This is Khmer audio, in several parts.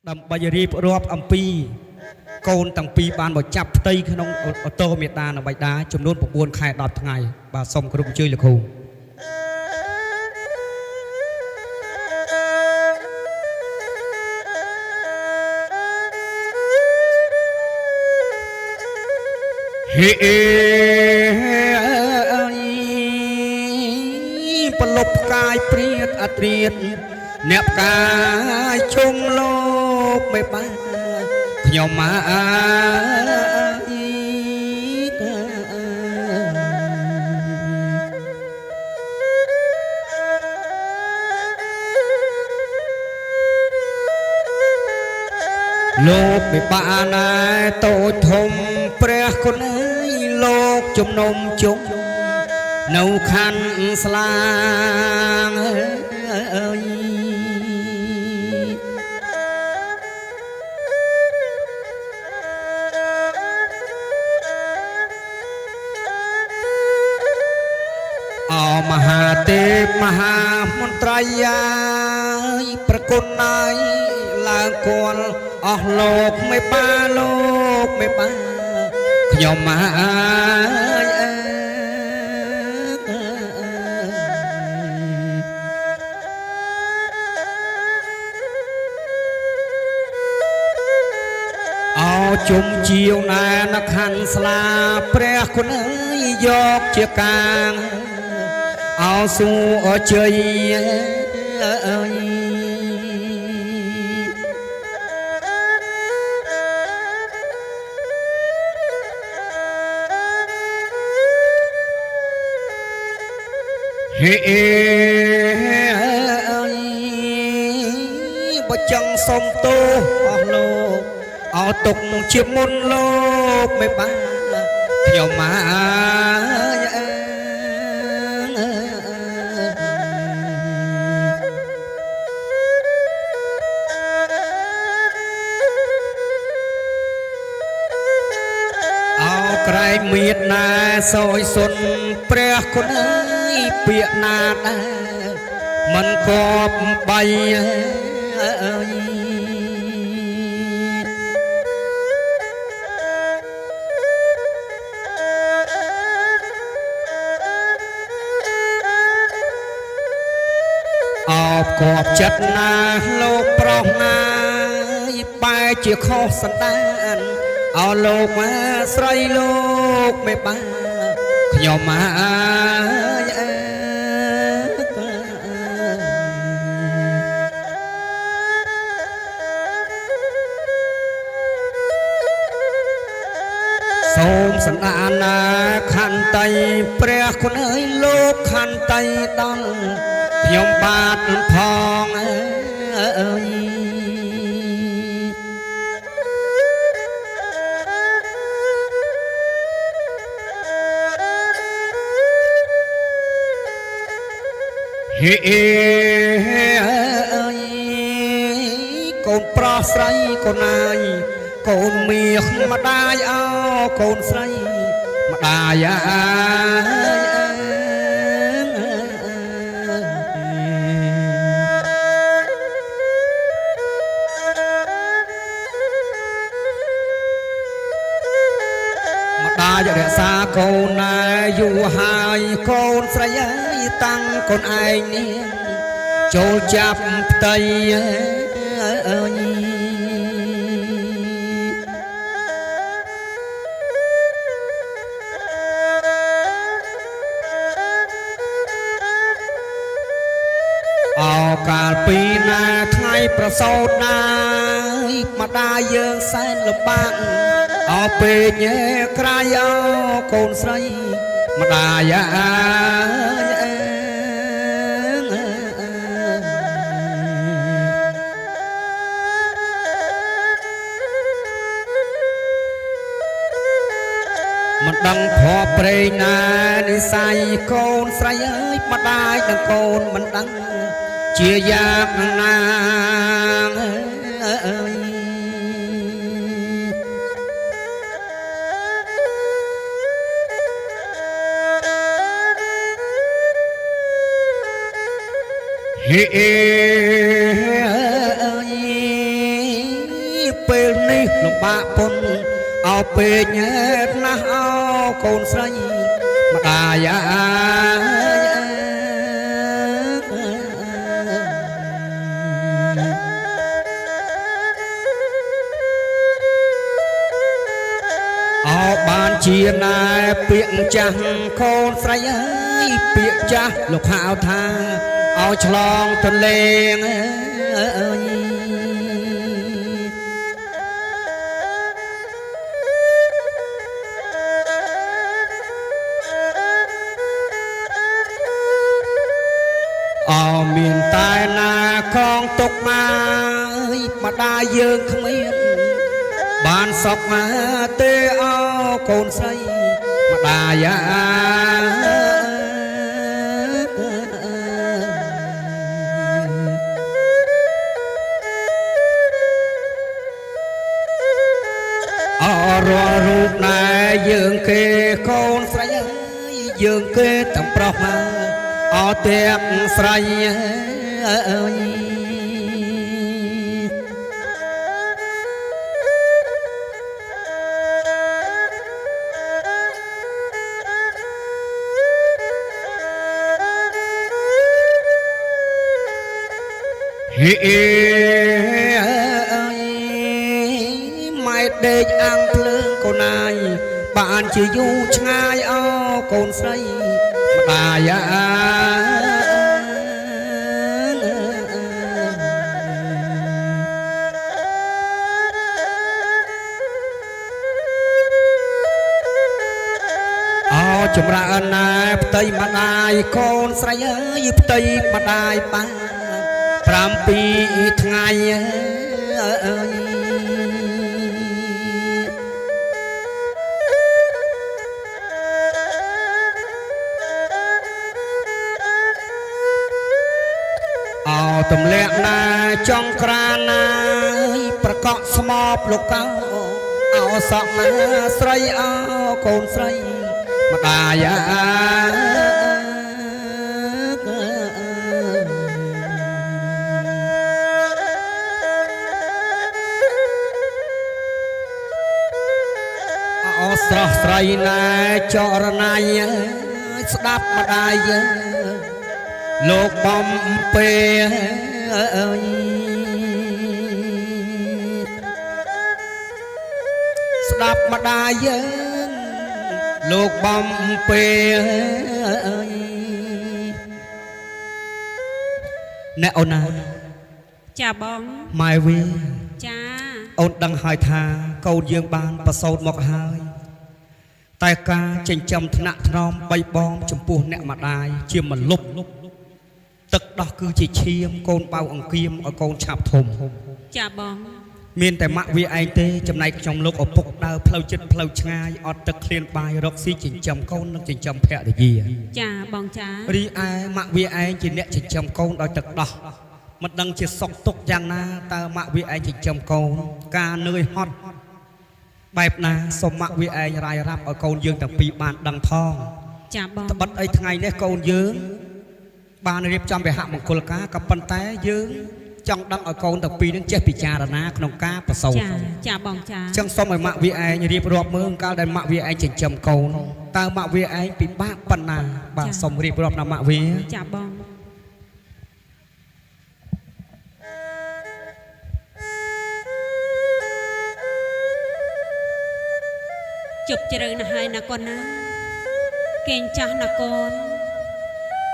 ដើម្បីរៀបរាប់អំពីកូនទាំងពីរបានមកចាប់ផ្ទៃក្នុងអូតូមេតានៅបៃតាចំនួន9ខែ10ថ្ងៃបាទសូមគោរពអញ្ជើញលោកគ្រូហេប្រលប់ផ្កាយព្រាតអត្រៀតអ្នកផ្កាយជុំលោកមិនបានខ្ញុំមកលោកមិនបានណាតូចធំព្រះគុណអើយលោកជំនុំជុំនៅខណ្ឌស្លាងអើយអមហាទេពមហាមន្ត្រីយាយប្រគុណណាយឡើងគល់អស់លោកមិនបានលោកមិនបានខ្ញុំមកជុំជាវណានខណ្ឌស្លាព្រះគុណអើយយកជាកាងអោសួរជ័យអើយហេបើចង់សុំទោសអស់លោកអោទុកជាមុនលោកមិនបានខ្ញុំមកអោក្រែងមៀតណាសយសុនព្រះគុណអើយពាក្យណាដែរមិនគប់បីអើយអបគប់ចិត្តណាលោកប្រុសណាបែរជាខុសសន្តានអោលោកមកស្រីលោកមិនបានខ្ញុំមកសូមសន្តានណាខន្តីព្រះគុណអើយលោកខន្តីដល់ខ្ញុំបាទផងអើយហេកូនប្រុសស្រីកូនណាយកូនមាសម្ដាយអោកូនស្រីម្ដាយម្ដាយរក្សាកូនណាយូរហើយកូនស្រីអើយតាំងកូនឯងនេះចូលចាប់ផ្ទៃអើយអោកាលពីណាថ្ងៃប្រសូតណាម្ដាយយើងសែនលំបាកអោពេកក្រៃអោកូនស្រីម្ដាយមិនដឹងភ័ព្វព្រេងណានិស័យកូនស្រីអើយម្ដាយនិងកូនមិនដឹងជាយ៉ាងណាអើយហេ ពេលនេះលំបាកពុនអោពេកណាស់អោកូនស្រីម្ដាយអោបានជាណែពាក្យចាស់កូនស្រីអើយពាក្យចាស់លោកហៅថាអោឆ្លងទន្លេងអើយអោមានតែណាកងទុកមកម្ដាយយើងគ្មានបានសពមកទេអោកូនស្រីម្ដាយរាល់រូបណែយើងគេកូនស្រីអើយយើងគេតំប្រុសមកអត់ទាំងស្រីអើយហេម៉ែដេកអាំងភ្លើងកូនណាយបានជាយូរឆ្ងាយអោកូនស្រីម្ដាយចម្រើនណែផ្ទៃម្ដាយកូនស្រីអើយផ្ទៃម្ដាយបា7ថ្ងៃអើយអោទម្លាក់ណាចង់ក្រានណាប្រកក់ស្មប់លោកកៅអោសក់ណាស្រីអោកូនស្រីម្ដាយស្រស់ស្រីណែចរណៃស្ដាប់ម្ដាយលោកបំពេស្ដាប់ម្ដាយលោកបំពេអ្នកអូនណាចាបងម៉ែវីចាអូនដឹងហើយថាកូនយើងបានប្រសូតមកហើយតែការចិញ្ចឹមថ្នាក់ថ្នមបីបងចំពោះអ្នកម្ដាយជាមលុបទឹកដោះគឺជាឈាមកូនបៅអង្គៀមឲ្យកូនឆាប់ធំចាបងមានតែម៉ាក់វាឯងទេចំណែកខ្ញុំលោកឪពុកដើរផ្លូវចិត្តផ្លូវឆ្ងាយអត់ទឹកឃ្លានបាយរកស៊ីចិញ្ចឹមកូននិងចិញ្ចឹមភរិយាចាបងចារីឯម៉ាក់វាឯងជាអ្នកចិញ្ចឹមកូនដោយទឹកដោះមិនដឹងជាសុខទុក្ខយ៉ាងណាតើម៉ាក់វាឯងចិញ្ចឹមកូនការនឿយហត់បែបណាសូមម៉ាក់វាឯងរាយរាប់ឲ្យកូនយើងទាំងពីរបានដឹងផងចាបងត្បិតអីថ្ងៃនេះកូនយើងបានរៀបចំវិហមង្គលការក៏ប៉ុន្តែយើងចង់ដឹងឲ្យកូនទាំងពីរនឹងចេះពិចារណាក្នុងការប្រសូតចាបងចាចឹងសូមឲ្យម៉ាក់វាឯងរៀបរាប់មើលកាលដែលម៉ាក់វាឯងចិញ្ចឹមកូនតើម៉ាក់វាឯងពិបាកប៉ុណ្ណាបាទសូមរៀបរាប់ដល់ម៉ាក់វាចាបងជប់ជ្រៅណាស់ហើយណាកូនណាគេងចាស់ណាកូន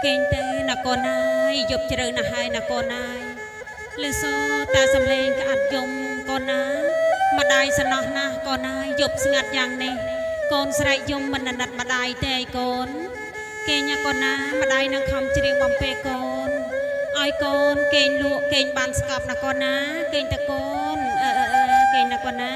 គេងទៅណាកូនណាយយប់ជ្រៅណាស់ហើយណាកូនណាយលឺសូតាសំលេងក្អាត់យំកូនណាម្ដាយសំណោះណាស់កូនណាយប់ស្ងាត់យ៉ាងនេះកូនស្រែកយំមិនណិតម្ដាយទេកូនគេងកូនណាម្ដាយនឹងខំច្រៀងបំពេកូនឲ្យកូនគេងលក់គេងបានស្កប់ណាកូនណាគេងតកូនគេងណាកូនណា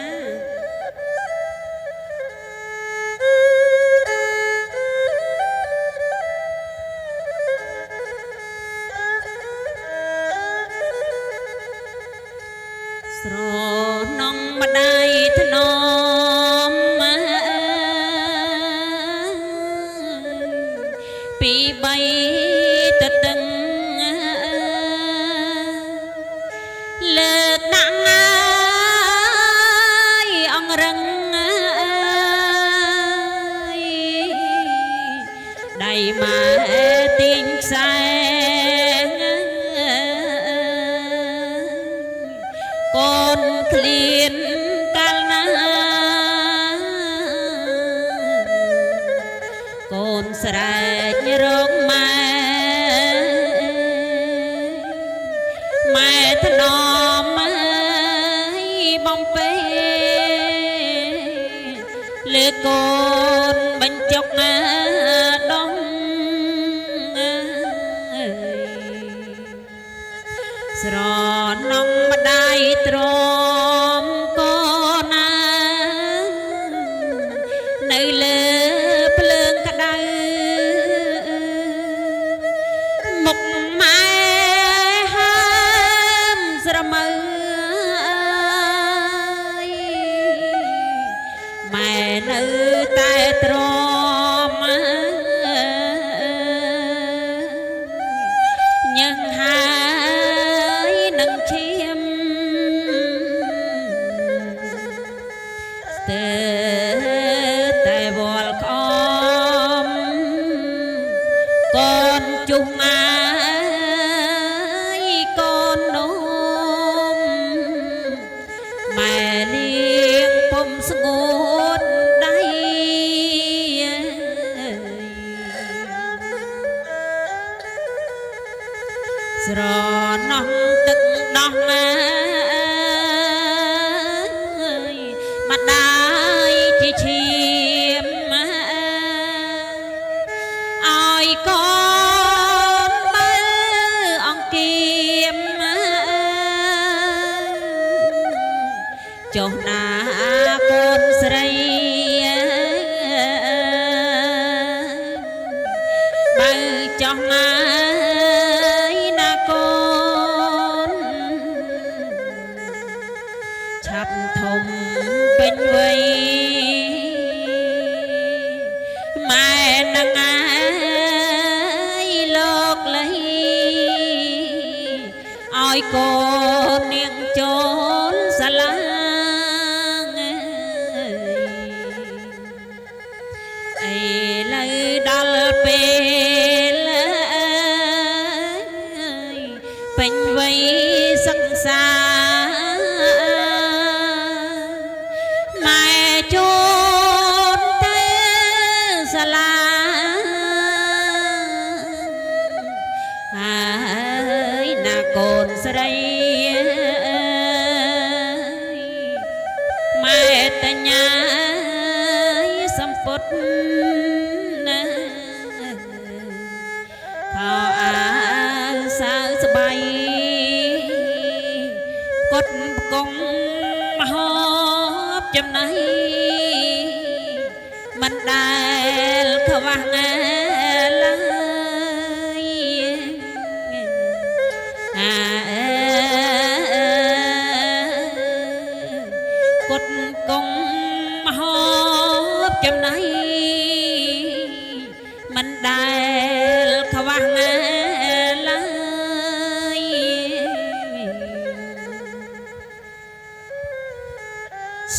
ស្រនងម្ដាយធ្នមពីបីទៅដឹងលើកដាក់ កូនឃ្លានកាលណាកូនស្រែករកម៉ែថ្នមបំពេលើកូនបញ្ចុកដងស្រណងម្ដាយទ្រាំកូនណានៅលើភ្លើងក្តៅមុខម៉ែហើមស្រមើម៉ែនៅតែទ្រាំញឹងហើយនឹងឈាមស្ទើរតែវល់ក្អមកូនជុះងាយកូននោមម៉ែនាងពុំស្ងួតដៃស្រណោះទឹកដោះម្ដាយជាឈាមឲ្យកូនមើលអង្គាមចុះណាកូនស្រីបើចុះណាណាកូនឆាប់ធំពេញវ័យម៉ែនឹងលោកលីឲ្យកូននាងចូលសាលាឥឡូវដល់ពេលពេញវ័យសិក្សាម៉ែជូនទៅសាលាហើយណាកូនស្រីម៉ែតញ្ញាសម្ពុតណាខោអាវសៅស្បៃកត់ផ្គង់មហូបចំណៃមិនដែលខ្វះណាឡើយកត់ផ្គង់មហូបចំណៃមិនដែលខ្វះណាឡើយ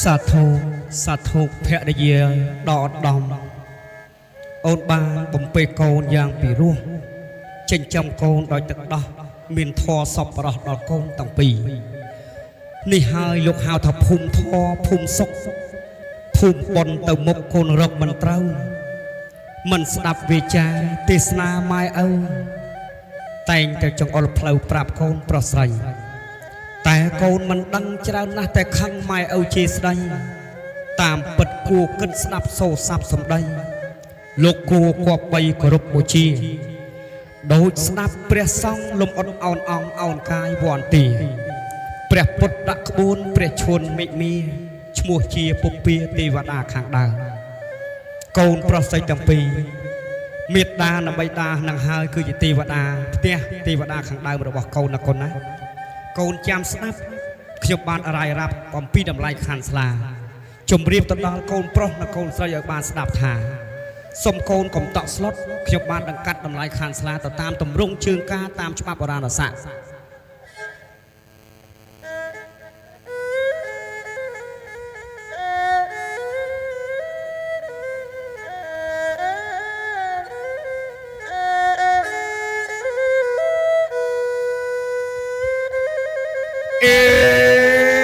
សាធុភរិយាដ៏ឧត្តមអូនបានបំពេកូនយ៉ាងពិរោះចិញ្ចឹមកូនដោយទឹកដោះមានធម៌សប្បុរសដល់កូនទាំងពីរនេះហើយលោកហៅថាភូមិធម៌ភូមិសុខភូមិបុណ្យទៅមុខកូនរកមិនត្រូវមិនស្ដាប់វាចាទេសនាម៉ែឪតែងតែចង្អុលផ្លូវប្រាប់កូនប្រុសស្រីតែកូនមិនដឹងច្រើនណាស់តែខឹងម៉ែឪជាស្ដីតាមពិតគួរគិតស្ដាប់សូរស័ព្ទសម្ដីលោកគួរគប្បីគោរពបូជាដូចស្ដាប់ព្រះសង្ឃលំអត់អោនអង្គអោនកាយវន្ទាព្រះពុទ្ធដាក់ក្បួនព្រះឈុនមេឃមាឈ្មោះជាពុព្វាទេវតាខាងដើមកូនប្រុសស្រីទាំងពីរមេត្តានិងបិតានឹងហើយគឺជាទេវតាផ្ទះទេវតាខាងដើមរបស់កូនណាកូនណាកូនចាំស្ដាប់ខ្ញុំបានរាយរាប់អំពីតម្លៃខណ្ឌស្លាជម្រាបទៅដល់កូនប្រុសនិងកូនស្រីឲ្យបានស្ដាប់ថាសុំកូនកុំតក់ស្លុតខ្ញុំបានដង្កាត់តម្លៃខណ្ឌស្លាទៅតាមទម្រង់ជើងការតាមច្បាប់បុរាណសាស្ត្រអេ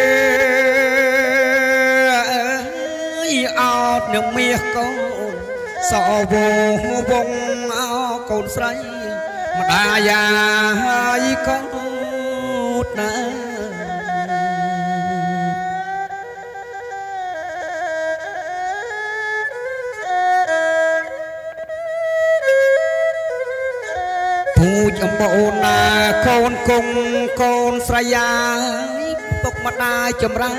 មាសកូនសវវងអោកូនស្រីម្ដាយហើយកូនណាពូជអំបូនណាកូនគង់កូនស្រីយាយពុកម្ដាយចម្រើន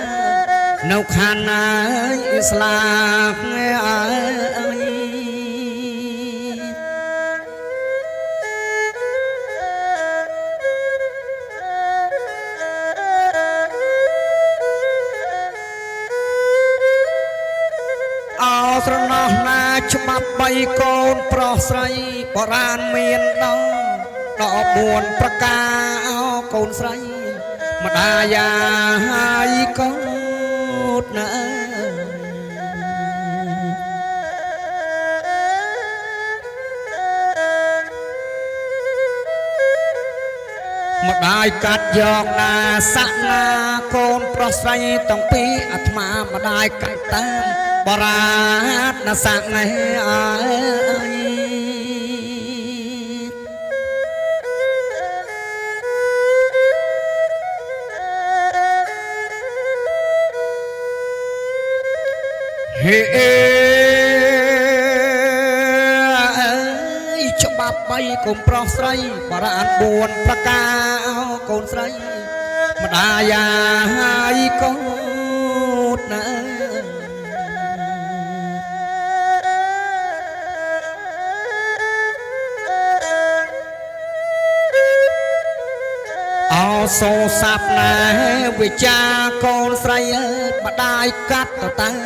នៅខាងណាស្លាប់អើយអោស្រណោះណាច្បាប់បីកូនប្រុសស្រីបរានមានដល់14ប្រការអោកូនស្រីម្ដាយហើយកូនណាម្ដាយកាត់យកណាសាក់ណាកូនប្រុសស្រីទាំងពីរអាត្មាម្ដាយកាត់តាមបរាតណាសាក់នេះអើយហេច្បាប់បីកូនប្រុសស្រីបរាន4ប្រការកូនស្រីម្ដាយហើយកូនណាអោសូសាប់ណាវិចាកូនស្រីម្ដាយកាត់ទៅតាម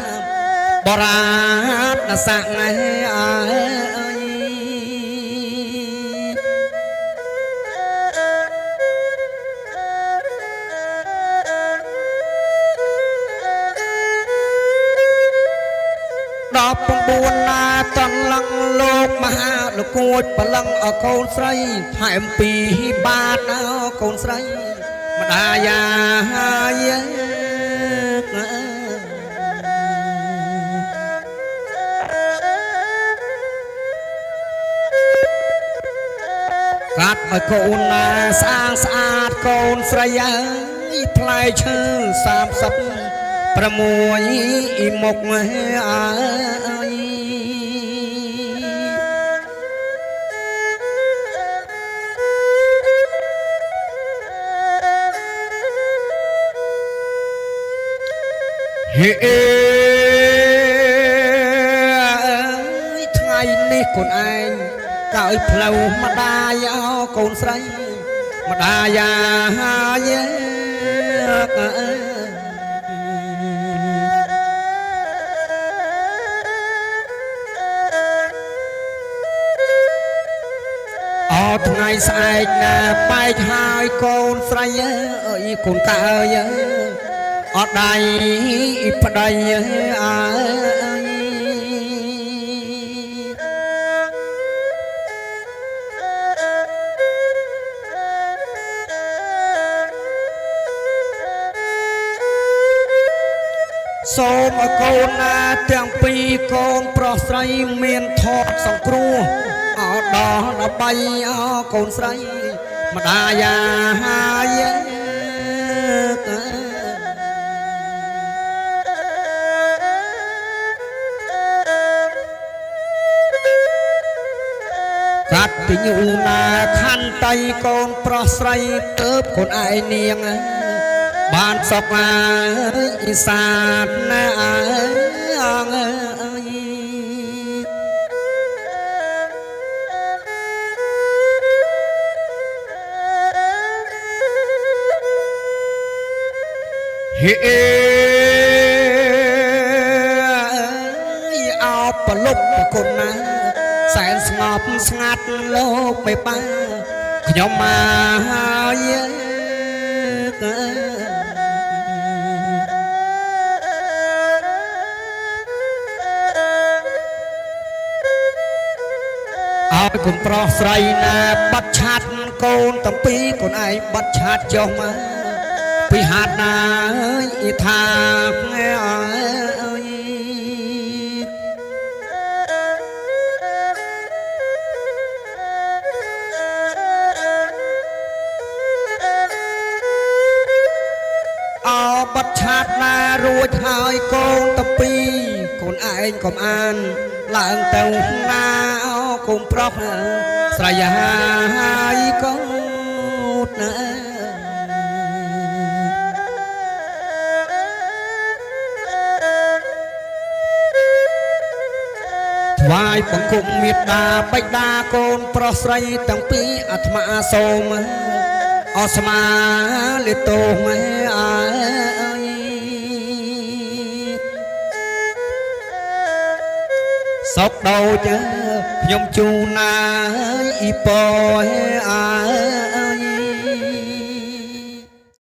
បរាតណាសាក់ណាអើយ19ណាតន្លឹងលោកមហាលោកគួចបលឹងអកូនស្រីថែមពីបាតអើកូនស្រីម្ដាយហើយកាត់ឲ្យកូនណាស្អាតស្អាតកូនស្រីអើយផ្លែឈើ36មុខអើយហេថ្ងៃនេះកូនឯងកើយផ្លូវម្ដាយអោកូនស្រីម្ដាយហើយថ្ងៃស្អែកណាបែកហើយកូនស្រីអើយកូនកើយអត់ដៃប្តីអើយសូមឲ្យកូនណាទាំងពីរកូនប្រុសស្រីមានថតសង្គ្រោះអត់ដល់ដើម្បីអោកូនស្រីម្ដាយហើយកាត់ពីញូណាខន្តីកូនប្រុសស្រីទៅកូនឯនាងបានសុខអើយអ៊ីសានណាអើយហេអោប្រលប់ប្រគុណណាសែនស្ងប់ស្ងាត់លោកមេបាខ្ញុំមកហើយអោយកូនប្រុសស្រីណាបាត់ឆាត់កូនទាំងពីរកូនឯងបាត់ឆាត់ចុះមកពីហាត់ណាអីថា ចហើយកូនតាពីកូនឯងកុំអានឡើងទៅណាកូនប្រុសស្រយាយកូនណាថ្វាយបង្គំមេត្តាបិតាកូនប្រុសស្រីទាំងពីរអាត្មាសូមអស្មាលិតោមេអើយសុខដូចខ្ញុំជូនណាយអ៊ីប៉យអ